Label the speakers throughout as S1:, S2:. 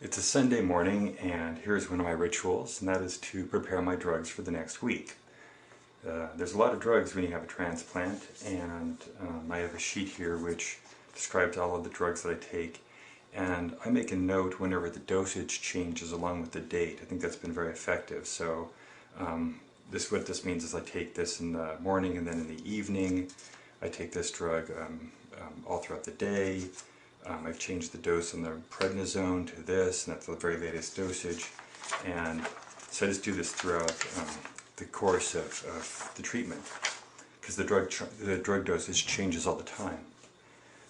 S1: It's a Sunday morning, and here's one of my rituals, and that is to prepare my drugs for the next week. There's a lot of drugs when you have a transplant, and I have a sheet here which describes all of the drugs that I take, and I make a note whenever the dosage changes along with the date. I think that's been very effective. So what this means is I take this in the morning and then in the evening. I take this drug all throughout the day. I've changed the dose on the prednisone to this, and that's the very latest dosage. And so I just do this throughout the course of the treatment, because the drug dosage changes all the time.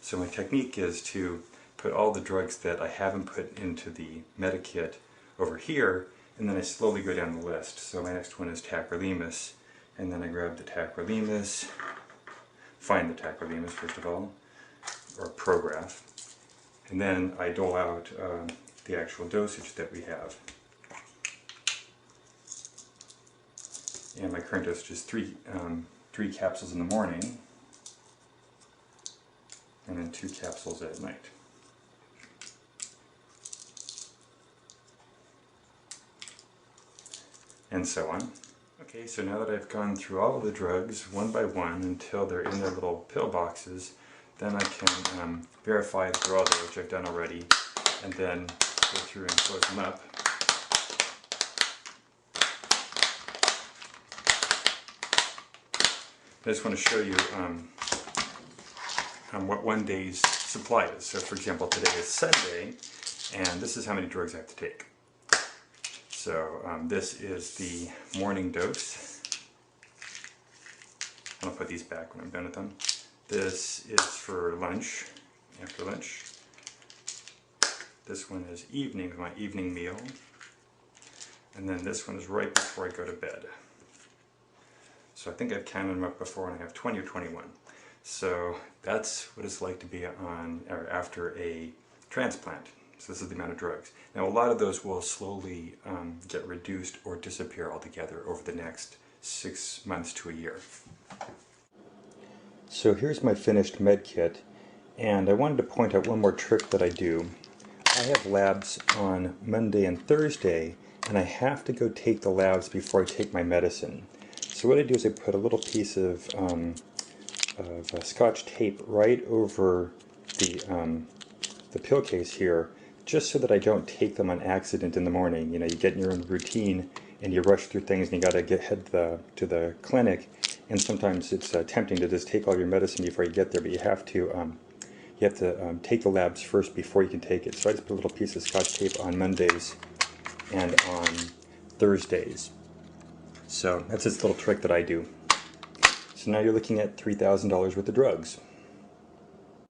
S1: So my technique is to put all the drugs that I haven't put into the medikit over here, and then I slowly go down the list. So my next one is tacrolimus, and then I grab the tacrolimus, find the tacrolimus first of all, or Prograf, and then I dole out the actual dosage that we have. And my current dosage is three capsules in the morning, and then 2 capsules at night. And so on. Okay, so now that I've gone through all of the drugs one by one until they're in their little pill boxes, then I can verify that they're all there, which I've done already, and then go through and close them up. I just want to show you what one day's supply is. So for example, today is Sunday, and this is how many drugs I have to take. So this is the morning dose. I'll put these back when I'm done with them. This is for lunch, after lunch. This one is evening, my evening meal. And then this one is right before I go to bed. So I think I've counted them up before, and I have 20 or 21. So that's what it's like to be on or after a transplant. So this is the amount of drugs. Now a lot of those will slowly get reduced or disappear altogether over the next 6 months to a year. So here's my finished med kit, and I wanted to point out one more trick that I do. I have labs on Monday and Thursday, and I have to go take the labs before I take my medicine. So what I do is I put a little piece of Scotch tape right over the pill case here, just so that I don't take them on accident in the morning. You know, you get in your own routine and you rush through things, and you got to head to the clinic, and sometimes it's tempting to just take all your medicine before you get there, but you have to take the labs first before you can take it. So I just put a little piece of Scotch tape on Mondays and on Thursdays. So that's this little trick that I do. So now you're looking at $3,000 worth of drugs.